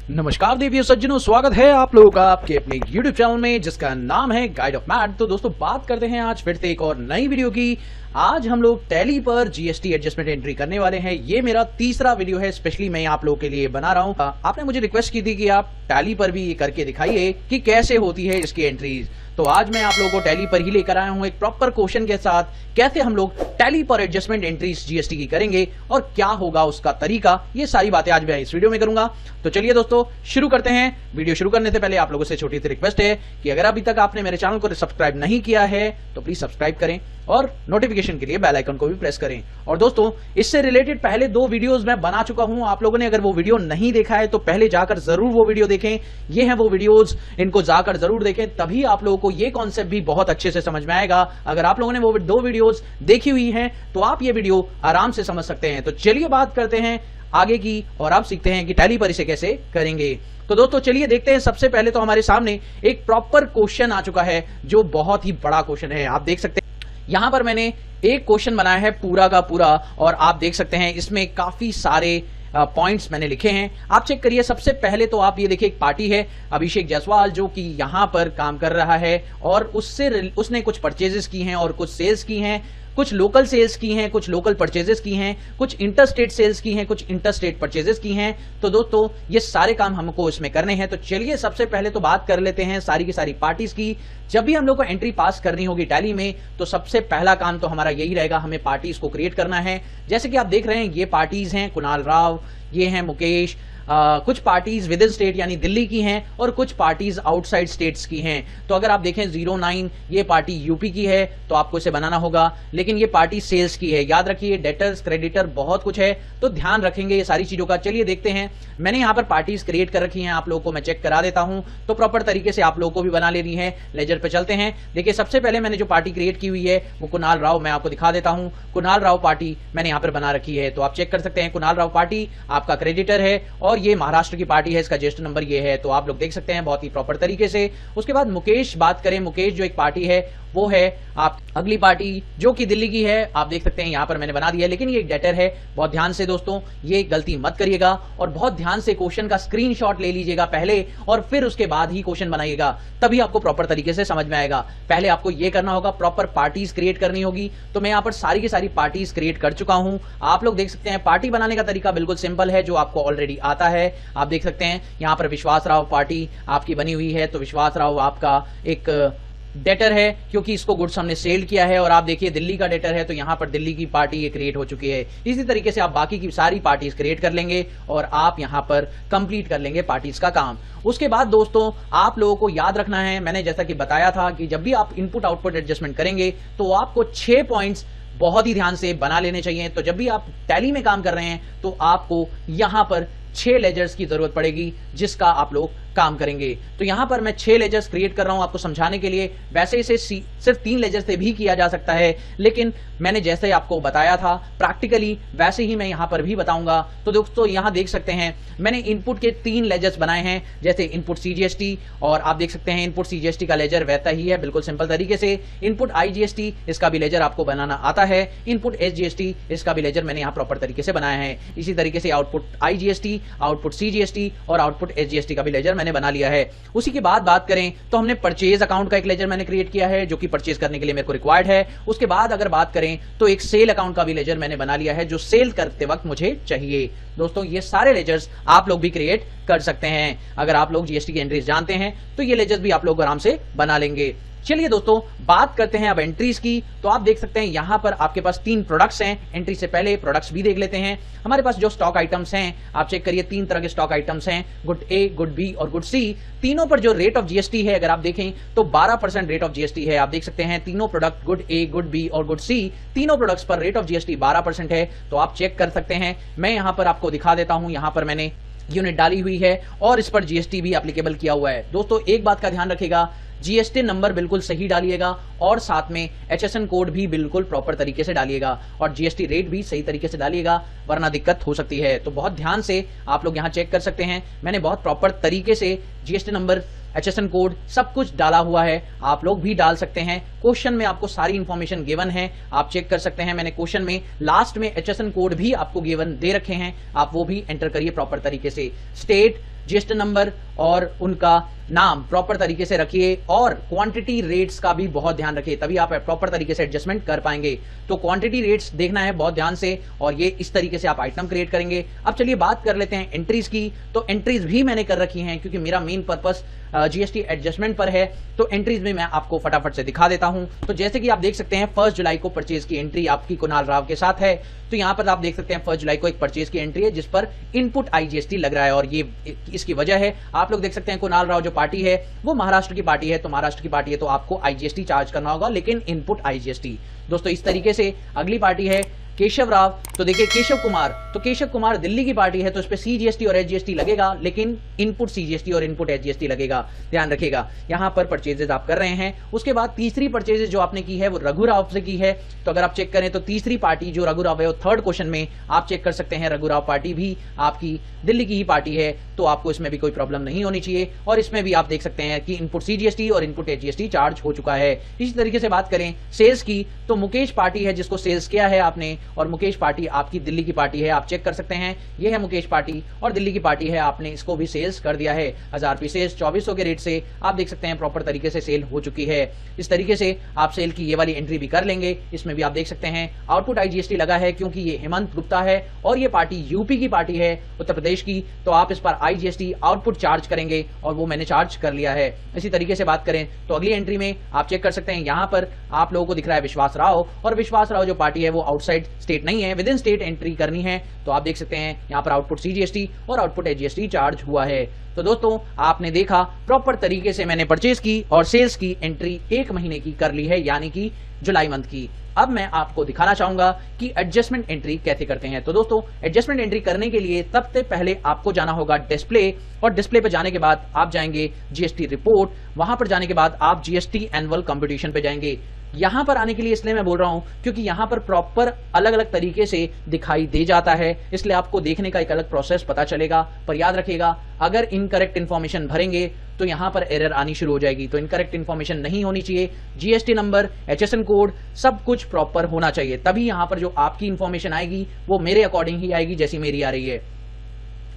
नमस्कार देवियों सज्जनों, स्वागत है आप लोगों का आपके अपने YouTube चैनल में जिसका नाम है गाइड ऑफ मैथ। तो दोस्तों बात करते हैं आज फिर से एक और नई वीडियो की। आज हम लोग टैली पर जीएसटी एडजस्टमेंट एंट्री करने वाले हैं। ये मेरा तीसरा वीडियो है, स्पेशली मैं आप लोगों के लिए बना रहा हूँ। आपने मुझे रिक्वेस्ट की थी कि आप टैली पर भी ये करके दिखाइए कि कैसे होती है इसकी एंट्रीज। तो आज मैं आप लोगों को टैली पर ही लेकर आया हूं एक प्रॉपर क्वेश्चन के साथ, कैसे हम लोग टैली पर एडजस्टमेंट एंट्रीज जीएसटी की करेंगे और क्या होगा उसका तरीका। ये सारी बातें आज मैं इस वीडियो में करूंगा। तो चलिए दोस्तों शुरू करते हैं। वीडियो शुरू करने से पहले आप लोगों से छोटी सी रिक्वेस्ट है कि अगर अभी तक आपने मेरे चैनल को सब्सक्राइब नहीं किया है तो प्लीज सब्सक्राइब करें और नोटिफिकेशन के लिए बेल आइकन को भी प्रेस करें। और दोस्तों इससे रिलेटेड पहले 2 वीडियोस मैं बना चुका हूं। आप लोगों ने अगर वो वीडियो नहीं देखा है तो पहले जाकर जरूर वो वीडियो देखें। ये हैं वो वीडियोस, इनको जाकर जरूर देखें, तभी आप लोगों को ये कॉन्सेप्ट भी बहुत अच्छे से समझ में आएगा। अगर आप लोगों ने वो 2 वीडियोस देखी हुई हैं तो आप ये वीडियो आराम से समझ सकते हैं। तो चलिए बात करते हैं आगे की और आप सीखते हैं कि टैली पर इसे कैसे करेंगे। तो दोस्तों चलिए देखते हैं। सबसे पहले तो हमारे सामने एक प्रॉपर क्वेश्चन आ चुका है जो बहुत ही बड़ा क्वेश्चन है। आप देख सकते हैं यहां पर मैंने एक क्वेश्चन बनाया है पूरा का पूरा, और आप देख सकते हैं इसमें काफी सारे पॉइंट्स मैंने लिखे हैं। आप चेक करिए। सबसे पहले तो आप ये देखिए, एक पार्टी है अभिषेक जायसवाल जो कि यहां पर काम कर रहा है और उसने कुछ परचेजेस की हैं और कुछ सेल्स की हैं, कुछ लोकल सेल्स की हैं, कुछ लोकल परचेजेस की हैं, कुछ इंटरस्टेट सेल्स की हैं, कुछ इंटरस्टेट परचेजेस की हैं। तो दोस्तों ये सारे काम हमको इसमें करने हैं। तो चलिए सबसे पहले तो बात कर लेते हैं सारी की सारी पार्टीज की। जब भी हम लोग को एंट्री पास करनी होगी टैली में तो सबसे पहला काम तो हमारा यही रहेगा, हमें पार्टीज को क्रिएट करना है। जैसे कि आप देख रहे हैं ये पार्टीज हैं कुणाल राव, ये हैं मुकेश। कुछ पार्टीज विद इन स्टेट यानी दिल्ली की हैं और कुछ पार्टीज आउटसाइड स्टेट्स की हैं। तो अगर आप देखें 09 ये पार्टी यूपी की है तो आपको इसे बनाना होगा, लेकिन ये पार्टी सेल्स की है। याद रखिए डेटर्स क्रेडिटर बहुत कुछ है, तो ध्यान रखेंगे ये सारी चीजों का। चलिए देखते हैं। मैंने यहाँ पर पार्टीज क्रिएट कर रखी हैं, आप लोगों को मैं चेक करा देता हूं तो प्रॉपर तरीके से आप लोगों को भी बना लेनी है। लेजर पे चलते हैं। देखिए सबसे पहले मैंने जो पार्टी क्रिएट की हुई है वो कुणाल राव, मैं आपको दिखा देता हूं। कुणाल राव पार्टी मैंने यहाँ पर बना रखी है, तो आप चेक कर सकते हैं। कुणाल राव पार्टी आपका क्रेडिटर है और ये महाराष्ट्र की पार्टी है, इसका ज्येष्ठ नंबर ये है, तो आप लोग देख सकते हैं बहुत ही प्रॉपर तरीके से। उसके बाद मुकेश बात करें, मुकेश जो एक पार्टी है वो है आप अगली पार्टी जो कि दिल्ली की है। आप देख सकते हैं यहां पर मैंने बना दिया है, लेकिन ये एक डेटर है। बहुत ध्यान से दोस्तों ये गलती मत करिएगा और बहुत ध्यान से क्वेश्चन का स्क्रीनशॉट ले लीजिएगा पहले और फिर उसके बाद ही क्वेश्चन बनाइएगा, तभी आपको प्रॉपर तरीके से समझ में आएगा। पहले आपको ये करना होगा, प्रॉपर पार्टीज क्रिएट करनी होगी। तो मैं यहां पर सारी की सारी पार्टीज क्रिएट कर चुका हूं। आप लोग देख सकते हैं पार्टी बनाने का तरीका बिल्कुल सिंपल है जो आपको ऑलरेडी आता है। आप देख सकते हैं यहां पर विश्वास राव पार्टी आपकी बनी हुई है, तो विश्वास राव आपका एक डेटर है क्योंकि इसको गुड्स हमने सेल किया है। और आप देखिए दिल्ली का डेटर है तो यहां पर दिल्ली की पार्टी ये क्रिएट हो चुकी है। इसी तरीके से आप बाकी की सारी पार्टीज क्रिएट कर लेंगे और आप यहां पर कंप्लीट कर लेंगे पार्टीज का काम। उसके बाद दोस्तों आप लोगों को याद रखना है, मैंने जैसा कि बताया था कि जब भी आप इनपुट आउटपुट एडजस्टमेंट करेंगे तो आपको 6 पॉइंट्स बहुत ही ध्यान से बना लेने चाहिए। तो जब भी आप टैली में काम कर रहे हैं तो आपको यहां पर 6 लेजर्स की जरूरत पड़ेगी जिसका आप लोग काम करेंगे। तो यहां पर मैं 6 लेजर्स क्रिएट कर रहा हूं आपको समझाने के लिए। वैसे इसे सिर्फ 3 लेजर से भी किया जा सकता है, लेकिन मैंने जैसे आपको बताया था प्रैक्टिकली वैसे ही मैं यहां पर भी बताऊंगा। तो दोस्तों यहां देख सकते हैं मैंने इनपुट के 3 लेजर्स बनाए हैं, जैसे इनपुट सीजीएसटी, और आप देख सकते हैं इनपुट सीजीएसटी का लेजर वैसा ही है बिल्कुल सिंपल तरीके से। इनपुट आईजीएसटी इसका भी लेजर आपको बनाना आता है। इनपुट एसजीएसटी इसका भी लेजर मैंने यहां प्रॉपर तरीके से बनाया है। इसी तरीके से आउटपुट आईजीएसटी, आउटपुट सीजीएसटी और आउटपुट एसजीएसटी का भी लेजर मैंने बना लिया है। उसी के बाद बात करें तो हमने परचेज अकाउंट का एक लेजर मैंने क्रिएट किया है जो कि परचेज करने के लिए मेरे को रिक्वायर्ड है। उसके बाद अगर बात करें तो एक सेल अकाउंट का भी लेजर मैंने बना लिया है जो सेल करते वक्त मुझे चाहिए। दोस्तों ये सारे लेजर्स आप लोग भी क्रिएट कर सकते हैं। अगर आप लोग जीएसटी की एंट्रीज जानते हैं तो ये लेजर्स भी आप लोग आराम से बना लेंगे। चलिए दोस्तों बात करते हैं अब एंट्रीज की। तो आप देख सकते हैं यहां पर आपके पास 3 प्रोडक्ट्स हैं। एंट्री से पहले प्रोडक्ट्स भी देख लेते हैं। हमारे पास जो स्टॉक आइटम्स हैं आप चेक करिए, 3 तरह के स्टॉक आइटम्स हैं, गुड ए, गुड बी और गुड सी। तीनों पर जो रेट ऑफ जीएसटी है अगर आप देखें तो 12% रेट ऑफ जीएसटी है। आप देख सकते हैं तीनों प्रोडक्ट गुड ए, गुड बी और गुड सी, तीनों प्रोडक्ट्स पर रेट ऑफ जीएसटी 12% है। तो आप चेक कर सकते हैं। मैं यहां पर आपको दिखा देता हूं, यहां पर मैंने यूनिट डाली हुई है और इस पर जीएसटी भी एप्लीकेबल किया हुआ है। दोस्तों एक बात का ध्यान रखिएगा, जीएसटी नंबर बिल्कुल सही डालिएगा और साथ में एचएसएन कोड भी बिल्कुल प्रॉपर तरीके से डालिएगा और जीएसटी रेट भी सही तरीके से डालिएगा, वरना दिक्कत हो सकती है। तो बहुत ध्यान से आप लोग यहां चेक कर सकते हैं, मैंने बहुत प्रॉपर तरीके से जीएसटी नंबर, एचएसएन कोड सब कुछ डाला हुआ है। आप लोग भी डाल सकते हैं। क्वेश्चन में आपको सारी इंफॉर्मेशन गिवन है, आप चेक कर सकते हैं। मैंने क्वेश्चन में लास्ट में एचएसएन कोड भी आपको गिवन दे रखे हैं, आप वो भी एंटर करिए प्रॉपर तरीके से। स्टेट, जीएसटी नंबर और उनका नाम प्रॉपर तरीके से रखिए और क्वांटिटी रेट्स का भी बहुत ध्यान रखिए, तभी आप प्रॉपर तरीके से एडजस्टमेंट कर पाएंगे। तो क्वांटिटी रेट्स देखना है बहुत ध्यान से और ये इस तरीके से आप आइटम क्रिएट करेंगे। अब चलिए बात कर लेते हैं एंट्रीज की। तो एंट्रीज भी मैंने कर रखी हैं क्योंकि मेरा मेन पर्पस जीएसटी एडजस्टमेंट पर है, तो एंट्रीज में मैं आपको फटाफट से दिखा देता हूं। तो जैसे कि आप देख सकते हैं 1 जुलाई को परचेज की एंट्री आपकी कुणाल राव के साथ है। तो यहां पर आप देख सकते हैं 1 जुलाई को एक परचेज की एंट्री है जिस पर इनपुट आईजीएसटी लग रहा है और ये इसकी वजह है, आप लोग देख सकते हैं कुणाल राव जो पार्टी है वो महाराष्ट्र की पार्टी है, तो महाराष्ट्र की पार्टी है तो आपको आईजीएसटी चार्ज करना होगा, लेकिन इनपुट आईजीएसटी। दोस्तों इस तरीके से अगली पार्टी है केशव राव। तो देखिए केशव कुमार, तो केशव कुमार दिल्ली की पार्टी है तो इस पे सीजीएसटी और एचजीएसटी लगेगा, लेकिन इनपुट सीजीएसटी और इनपुट एचजीएसटी लगेगा, ध्यान रखिएगा। यहां पर परचेजेस आप कर रहे हैं। उसके बाद तीसरी परचेजेस जो आपने की है वो रघु राव से की है। तो अगर आप चेक करें तो तीसरी पार्टी जो रघु राव है वो 3rd क्वेश्चन में आप चेक कर सकते हैं, रघु राव पार्टी भी आपकी दिल्ली की ही पार्टी है, तो आपको इसमें भी कोई प्रॉब्लम नहीं होनी चाहिए। और इसमें भी आप देख सकते हैं कि इनपुट सीजीएसटी और इनपुट एचजीएसटी चार्ज हो चुका है। इसी तरीके से बात करें सेल्स की, तो मुकेश पार्टी है जिसको सेल्स किया है आपने, और मुकेश पार्टी आपकी दिल्ली की पार्टी है, आप चेक कर सकते हैं ये है मुकेश पार्टी और दिल्ली की पार्टी है, आपने इसको भी सेल्स कर दिया है 1000 पीसेस 2400 के रेट से। आप देख सकते हैं प्रॉपर तरीके से सेल हो चुकी है। इस तरीके से आप सेल की ये वाली एंट्री भी कर लेंगे। इसमें भी आप देख सकते हैं आउटपुट आईजीएसटी लगा है क्योंकि ये हेमंत गुप्ता है और ये पार्टी यूपी की पार्टी है, उत्तर प्रदेश की, तो आप इस पर आईजीएसटी आउटपुट चार्ज करेंगे और वो मैंने चार्ज कर लिया है। इसी तरीके से बात करें तो अगली एंट्री में आप चेक कर सकते हैं, यहां पर आप लोगों को दिख रहा है विश्वास राव, और विश्वास राव जो पार्टी है वो आउटसाइड स्टेट नहीं है, विद इन स्टेट एंट्री करनी है। तो आप देख सकते हैं यहां पर आउटपुट सीजीएसटी और आउटपुट एचजीएसटी चार्ज हुआ है। तो दोस्तों आपने देखा प्रॉपर तरीके से मैंने परचेज की और सेल्स की एंट्री 1 महीने की कर ली है, यानी कि जुलाई मंथ की। अब मैं आपको दिखाना चाहूंगा कि एडजस्टमेंट एंट्री कैसे करते हैं। तो दोस्तों एडजस्टमेंट एंट्री करने के लिए सबसे पहले आपको जाना होगा डिस्प्ले, और डिस्प्ले पे जाने के बाद आप जाएंगे जीएसटी रिपोर्ट, वहां पर जाने के बाद आप जीएसटी एनुअल कंप्यूटेशन पे जाएंगे। यहां पर आने के लिए इसलिए मैं बोल रहा हूं क्योंकि यहां पर प्रॉपर अलग अलग तरीके से दिखाई दे जाता है, इसलिए आपको देखने का एक अलग प्रोसेस पता चलेगा। पर याद रखिएगा अगर इनकरेक्ट इन्फॉर्मेशन भरेंगे तो यहां पर एरर आनी शुरू हो जाएगी, तो इनकरेक्ट इन्फॉर्मेशन नहीं होनी चाहिए। जीएसटी नंबर, एचएसएन कोड सब कुछ प्रॉपर होना चाहिए, तभी यहां पर जो आपकी इन्फॉर्मेशन आएगी वो मेरे अकॉर्डिंग ही आएगी जैसी मेरी आ रही है।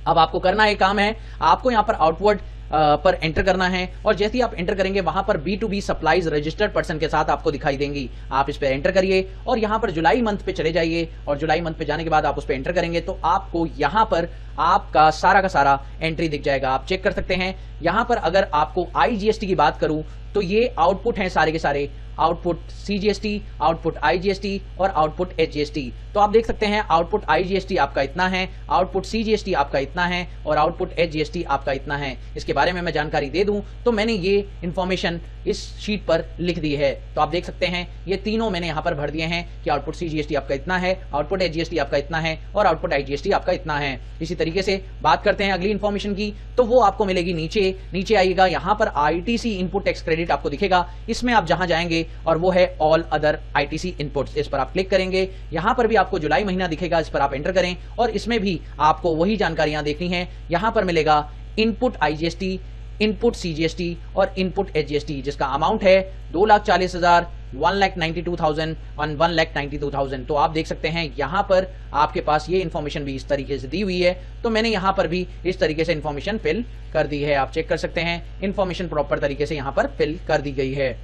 अब आपको करना एक काम है, आपको यहां पर आउटवर्ड पर एंटर करना है, और जैसे ही आप एंटर करेंगे वहां पर B2B सप्लाईज रजिस्टर्ड पर्सन के साथ आपको दिखाई देंगी। आप इस पे एंटर करिए और यहां पर जुलाई मंथ पे चले जाइए, और जुलाई मंथ पे जाने के बाद आप उस पे एंटर करेंगे तो आपको यहां पर आपका सारा का सारा एंट्री दिख जाएगा। आप चेक कर सकते हैं यहां पर अगर आपको आईजीएसटी की बात करूं तो ये आउटपुट हैं सारे के सारे, आउटपुट सीजीएसटी, आउटपुट आईजीएसटी और आउटपुट एचजीएसटी। तो आप देख सकते हैं आउटपुट आईजीएसटी आपका इतना है, आउटपुट सीजीएसटी आपका इतना है और आउटपुट एचजीएसटी आपका इतना है। इसके बारे में मैं जानकारी दे दूं तो मैंने ये इंफॉर्मेशन इस शीट पर लिख दी है। तो आप देख सकते हैं ये तीनों मैंने यहां पर भर दिए हैं कि आउटपुट सीजीएसटी आपका इतना है, आउटपुट एचजीएसटी आपका इतना है और आउटपुट आईजीएसटी आपका इतना है। इसी तरीके से बात करते हैं अगली इंफॉर्मेशन की, तो वो आपको मिलेगी नीचे आइएगा, यहां पर आईटीसी इनपुट टैक्स क्रेडिट आपको दिखेगा। इसमें आप जहां जाएंगे और वो है ऑल अदर आईटीसी इनपुट्स, इस पर आप क्लिक करेंगे। यहां पर भी आपको जुलाई महीना दिखेगा, इस पर आप एंटर करें और इसमें भी आपको वही जानकारियां देखनी है। यहां पर मिलेगा इनपुट आईजीएसटी, इनपुट सीजीएसटी और इनपुट एचजीएसटी, जिसका अमाउंट है 2,40,000, 1,92,000 और 1,92,000। तो आप देख सकते हैं यहां पर आपके पास ये इन्फॉर्मेशन भी इस तरीके से दी हुई है, तो मैंने यहां पर भी इस तरीके से इन्फॉर्मेशन फिल कर दी है। आप चेक कर सकते हैं इन्फॉर्मेशन प्रॉपर तरीके से यहां पर फिल कर दी गई है।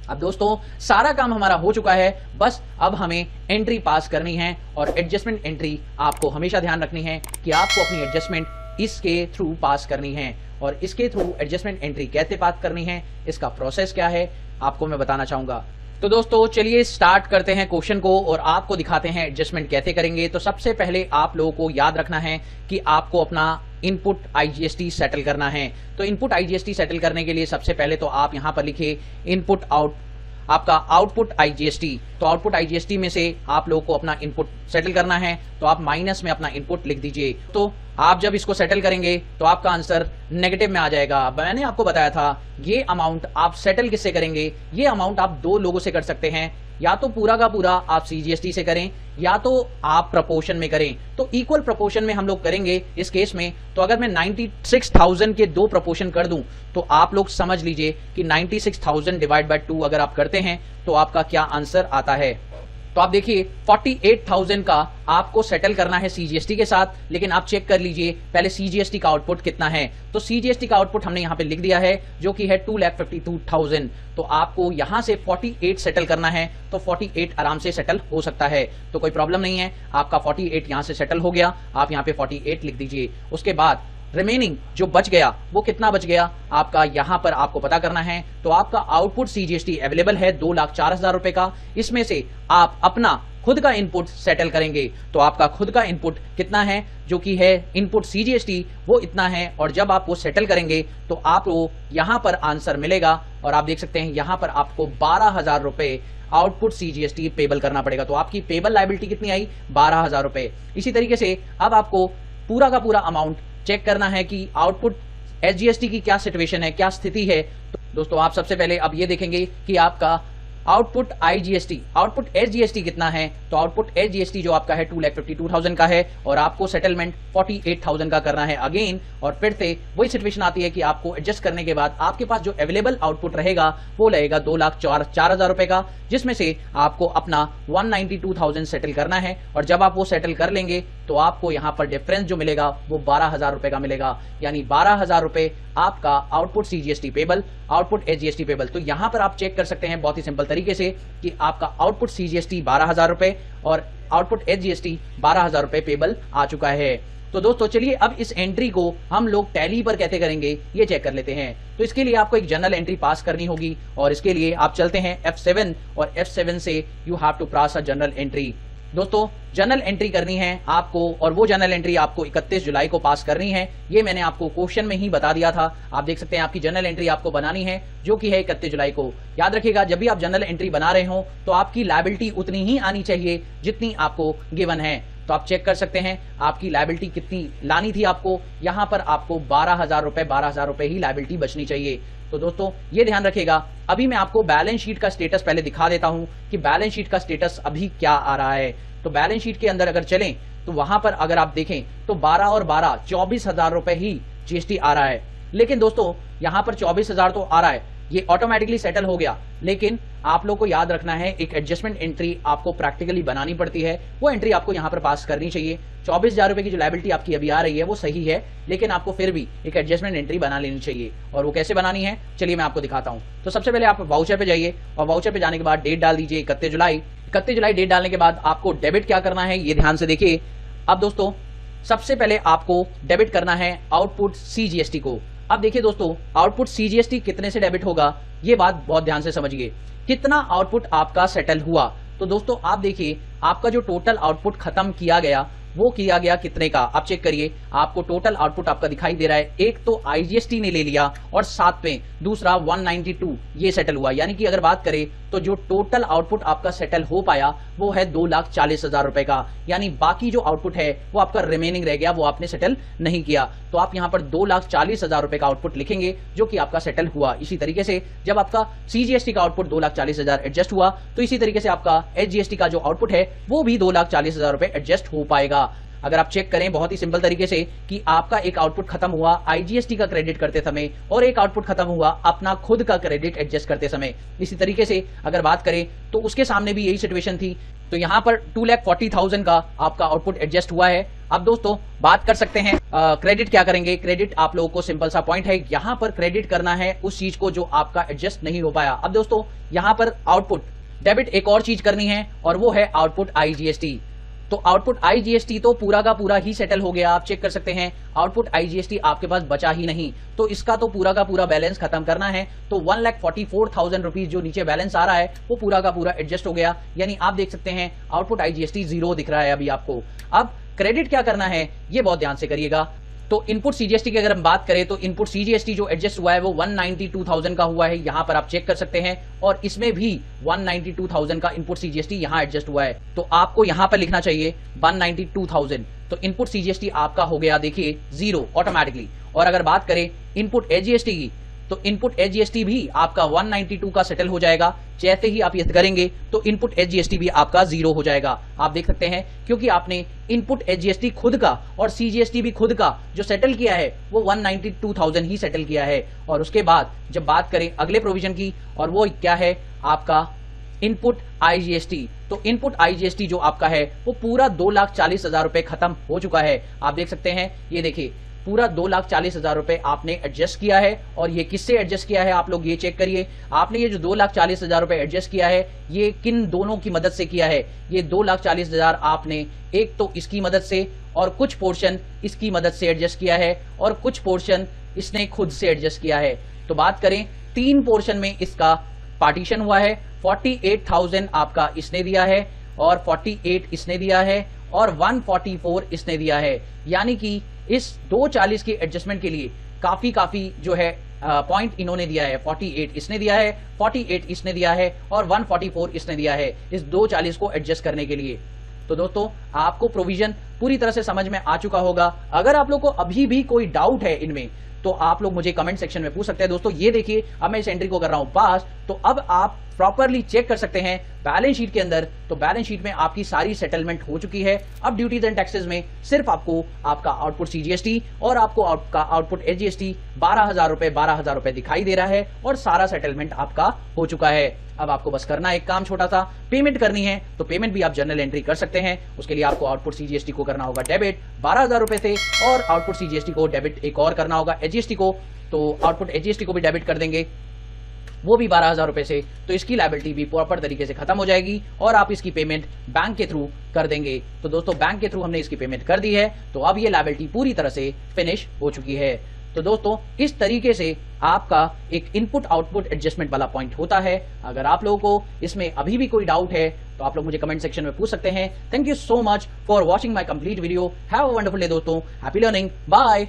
अब दोस्तों सारा काम हमारा हो चुका है, बस अब हमें एंट्री पास करनी है, और एडजस्टमेंट एंट्री आपको हमेशा ध्यान रखनी है कि आपको अपनी एडजस्टमेंट इसके थ्रू पास करनी है। और इसके थ्रू एडजस्टमेंट एंट्री कैसे पास करनी है, इसका प्रोसेस क्या है, आपको मैं बताना चाहूंगा। तो दोस्तों चलिए स्टार्ट करते हैं क्वेश्चन को और आपको दिखाते हैं एडजस्टमेंट कैसे करेंगे। तो सबसे पहले आप लोगों को याद रखना है कि आपको अपना इनपुट आईजीएसटी सेटल करना है। तो इनपुट आईजीएसटी सेटल करने के लिए सबसे पहले तो आप यहां पर लिखिए इनपुट आपका आउटपुट आईजीएसटी। तो आउटपुट आईजीएसटी में से आप लोगों को अपना इनपुट सेटल करना है, तो आप माइनस में अपना इनपुट लिख दीजिए। तो आप जब इसको सेटल करेंगे तो आपका आंसर नेगेटिव में आ जाएगा। मैंने आपको बताया था ये अमाउंट आप सेटल किससे करेंगे, ये अमाउंट आप 2 लोगों से कर सकते हैं, या तो पूरा का पूरा आप सीजीएसटी से करें या तो आप प्रपोर्शन में करें। तो इक्वल प्रपोर्शन में हम लोग करेंगे इस केस में। तो अगर मैं 96,000 के 2 प्रपोर्शन कर दूं तो आप लोग समझ लीजिए कि 96,000 डिवाइड बाय 2 अगर आप करते हैं तो आपका क्या आंसर आता है। तो आप देखिए 48,000 का आपको सेटल करना है सीजीएसटी के साथ, लेकिन आप चेक कर लीजिए पहले सीजीएसटी का आउटपुट कितना है। तो सीजीएसटी का आउटपुट हमने यहाँ पे लिख दिया है जो कि है 2,52,000। तो आपको यहाँ से 48 सेटल करना है, तो 48 आराम से सेटल हो सकता है, तो कोई प्रॉब्लम नहीं है। आपका 48 यहाँ से सेटल हो गया, आप यहाँ पे 48 लिख दीजिए। उसके बाद रिमेनिंग जो बच गया वो कितना बच गया आपका यहाँ पर आपको पता करना है। तो आपका आउटपुट सीजीएसटी अवेलेबल है 2,04,000 रुपए का। इसमें से आप अपना खुद का इनपुट सेटल करेंगे, तो आपका खुद का इनपुट कितना है, जो कि है इनपुट सीजीएसटी, वो इतना है। और जब आप वो सेटल करेंगे तो आपको यहाँ पर आंसर मिलेगा, और आप देख सकते हैं यहाँ पर आपको 12,000 रुपए आउटपुट सीजीएसटी पेबल करना पड़ेगा। तो आपकी पेबल लायबिलिटी कितनी आई, 12,000 रुपए। इसी तरीके से अब आपको पूरा का पूरा अमाउंट चेक करना है कि आउटपुट एसजीएसटी की क्या सिचुएशन है, क्या स्थिति है। तो दोस्तों आप सबसे पहले अब ये देखेंगे कि आपका आउटपुट आईजीएसटी, आउटपुट एसजीएसटी कितना है। तो आउटपुट एसजीएसटी जो आपका है 2,52,000 का है, और आपको सेटलमेंट 48,000 का करना है अगेन। और फिर से वही सिचुएशन आती है कि आपको एडजस्ट करने के बाद आपके पास जो अवेलेबल आउटपुट रहेगा वो रहेगा 2,04,000 रुपए का, जिसमें से आपको अपना 192,000 सेटल करना है। और जब आप वो सेटल कर लेंगे तो आपको यहाँ पर डिफरेंस जो मिलेगा वो 12,000 रुपए का मिलेगा, यानी 12,000 रुपए आपका output CGST payable, output SGST payable. तो यहाँ पर आप चेक कर सकते हैं बहुत ही सिंपल तरीके से कि आपका आउटपुट सीजीएसटी 12,000 रुपए और आउटपुट एसजीएसटी 12,000 रुपए पेबल आ चुका है। तो दोस्तों चलिए अब इस एंट्री को हम लोग टैली पर कैसे करेंगे ये चेक कर लेते हैं। तो इसके लिए आपको एक जर्नल एंट्री पास करनी होगी, और इसके लिए आप चलते हैं F7, और F7 से you have to pass a journal entry. दोस्तों जर्नल एंट्री करनी है आपको, और वो जर्नल एंट्री आपको 31 जुलाई को पास करनी है। ये मैंने आपको क्वेश्चन में ही बता दिया था। आप देख सकते हैं आपकी जर्नल एंट्री आपको बनानी है जो कि है 31 जुलाई को। याद रखिएगा जब भी आप जर्नल एंट्री बना रहे हो तो आपकी लायबिलिटी उतनी ही आनी चाहिए जितनी आपको गिवन है। तो आप चेक कर सकते हैं आपकी लायबिलिटी कितनी लानी थी आपको। यहाँ पर आपको 12,000 रुपए ही लायबिलिटी बचनी चाहिए। तो दोस्तों ये ध्यान रखिएगा। अभी मैं आपको बैलेंस शीट का स्टेटस पहले दिखा देता हूं कि बैलेंस शीट का स्टेटस अभी क्या आ रहा है। तो बैलेंस शीट के अंदर अगर चलें तो वहां पर अगर आप देखें तो 12 और 12 24,000 रुपए ही जीएसटी आ रहा है। लेकिन दोस्तों यहाँ पर 24,000 तो आ रहा है, ये ऑटोमेटिकली सेटल हो गया। लेकिन आप लोग को याद रखना है एक एडजस्टमेंट एंट्री आपको प्रैक्टिकली बनानी पड़ती है, वो एंट्री आपको यहाँ पर पास करनी चाहिए। 24,000 रुपए की जो लायबिलिटी आपकी अभी आ रही है वो सही है, लेकिन आपको फिर भी एक एडजस्टमेंट एंट्री बना लेनी चाहिए। और वो कैसे बनानी है चलिए मैं आपको दिखाता हूँ। तो सबसे पहले आप वाउचर पे जाइए, और वाउचर पे जाने के बाद डेट डाल दीजिए 31 जुलाई। 31 जुलाई डेट डालने के बाद आपको डेबिट क्या करना है ये ध्यान से देखिए। अब दोस्तों सबसे पहले आपको डेबिट करना है आउटपुट सीजीएसटी को। अब देखिए दोस्तों आउटपुट सीजीएसटी कितने से डेबिट होगा ये बात बहुत ध्यान से समझिए। कितना आउटपुट आपका सेटल हुआ, तो दोस्तों आप देखिए आपका जो टोटल आउटपुट खत्म किया गया वो किया गया कितने का, आप चेक करिए। आपको टोटल आउटपुट आपका दिखाई दे रहा है, एक तो आईजीएसटी ने ले लिया और साथ में दूसरा 192 ये सेटल हुआ। यानी कि अगर बात करें तो जो टोटल आउटपुट आपका सेटल हो पाया वो है 2,40,000 रुपए का। यानी बाकी जो आउटपुट है वो आपका रिमेनिंग रह गया, वो आपने सेटल नहीं किया। तो आप यहाँ पर 2,40,000 रुपए का आउटपुट लिखेंगे जो कि आपका सेटल हुआ। इसी तरीके से जब आपका सीजीएसटी का आउटपुट 2,40,000 एडजस्ट हुआ तो इसी तरीके से आपका एचजीएसटी का जो आउटपुट है वो भी 2,40,000 रुपए एडजस्ट हो पाएगा। अगर आप चेक करें बहुत ही सिंपल तरीके से कि आपका एक आउटपुट खत्म हुआ आईजीएसटी का क्रेडिट करते समय, और एक आउटपुट खत्म हुआ अपना खुद का क्रेडिट एडजस्ट करते समय। इसी तरीके से अगर बात करें तो उसके सामने भी यही सिचुएशन थी। तो यहाँ पर 2,40,000 का आपका आउटपुट एडजस्ट हुआ है। अब दोस्तों बात कर सकते हैं क्रेडिट क्या करेंगे। क्रेडिट आप लोगों को सिंपल सा पॉइंट है, यहाँ पर क्रेडिट करना है उस चीज को जो आपका एडजस्ट नहीं हो पाया। अब दोस्तों यहाँ पर आउटपुट डेबिट एक और चीज करनी है, और वो है आउटपुट आईजीएसटी। तो आउटपुट आईजीएसटी तो पूरा का पूरा ही सेटल हो गया। आप चेक कर सकते हैं आउटपुट आईजीएसटी आपके पास बचा ही नहीं, तो इसका तो पूरा का पूरा बैलेंस खत्म करना है। तो 1,44,000 रुपीज जो नीचे बैलेंस आ रहा है वो पूरा का पूरा एडजस्ट हो गया। यानी आप देख सकते हैं आउटपुट आईजीएसटी 0 दिख रहा है अभी आपको। अब क्रेडिट क्या करना है ये बहुत ध्यान से करिएगा। तो इनपुट सीजीएसटी की अगर हम बात करें तो इनपुट सीजीएसटी जो एडजस्ट हुआ है वो 192,000 का हुआ है, यहाँ पर आप चेक कर सकते हैं। और इसमें भी 192,000 का इनपुट सीजीएसटी यहाँ एडजस्ट हुआ है, तो आपको यहाँ पर लिखना चाहिए 192,000। तो इनपुट सीजीएसटी आपका हो गया देखिए 0 ऑटोमेटिकली। और अगर बात करें इनपुट एचजीएसटी की तो इनपुट एचजीएसटी भी आपका 192 का सेटल हो जाएगा। जैसे ही आप ये करेंगे तो इनपुट एचजीएसटी भी आपका 0 हो जाएगा। आप देख सकते हैं क्योंकि आपने इनपुट एचजीएसटी खुद का और सीजीएसटी भी खुद का जो सेटल किया है वो 192,000 ही सेटल किया है। और उसके बाद जब बात करें अगले प्रोविजन की, और वो क्या है आपका इनपुट आईजीएसटी। तो इनपुट आईजीएसटी जो आपका है वो पूरा 2,40,000 रुपए खत्म हो चुका है। आप देख सकते हैं, ये देखिए पूरा 2,40,000 रुपए आपने एडजस्ट किया है। और ये किससे एडजस्ट किया है आप लोग ये चेक करिए। आपने ये जो 2,40,000 रुपए एडजस्ट किया है ये किन दोनों की मदद से किया है। ये 2,40,000 आपने एक तो इसकी मदद से और कुछ पोर्शन इसकी मदद से एडजस्ट किया है और कुछ पोर्शन इसने खुद से एडजस्ट किया है। तो बात करें 3 पोर्शन में इसका पार्टीशन हुआ है। 48,000 आपका इसने दिया है और 48 इसने दिया है और 144 इसने दिया है। यानी कि इस 240 के एडजस्टमेंट के लिए काफी जो है पॉइंट इन्होंने दिया है। 48 इसने दिया है, 48 इसने दिया है और 144 इसने दिया है इस 240 को एडजस्ट करने के लिए। तो दोस्तों आपको प्रोविजन पूरी तरह से समझ में आ चुका होगा। अगर आप लोग को अभी भी कोई डाउट है इनमें तो आप लोग मुझे कमेंट सेक्शन में पूछ सकते हैं। दोस्तों ये देखिए अब मैं इस एंट्री को कर रहा हूं पास, तो अब आप प्रॉपरली चेक कर सकते हैं बैलेंस शीट के अंदर। तो बैलेंस शीट में आपकी सारी सेटलमेंट हो चुकी है। अब ड्यूटीज एंड टैक्सेस में सिर्फ आपको आपका आउटपुट सीजीएसटी और आपको आपका आउटपुट एसजीएसटी 12,000 रुपए दिखाई दे रहा है और सारा सेटलमेंट आपका हो चुका है। अब आपको बस करना एक काम छोटा सा, पेमेंट करनी है। तो पेमेंट भी आप जर्नल एंट्री कर सकते हैं। उसके लिए आपको आउटपुट सीजीएसटी को करना होगा डेबिट 12,000 रुपए से और आउटपुट सीजीएसटी को डेबिट एक और करना होगा एचजीएसटी को। तो आउटपुट एचजीएसटी को भी डेबिट कर देंगे, वो भी 12,000 रुपए से। तो इसकी लायबिलिटी भी प्रॉपर तरीके से खत्म हो जाएगी और आप इसकी पेमेंट बैंक के थ्रू कर देंगे। तो दोस्तों बैंक के थ्रू हमने इसकी पेमेंट कर दी है। तो अब ये लायबिलिटी पूरी तरह से फिनिश हो चुकी है। तो दोस्तों इस तरीके से आपका एक इनपुट आउटपुट एडजस्टमेंट वाला पॉइंट होता है। अगर आप लोगों को इसमें अभी भी कोई डाउट है तो आप लोग मुझे कमेंट सेक्शन में पूछ सकते हैं। Thank you so much for watching my complete video. Have a wonderful day दोस्तों। Happy learning. बाय।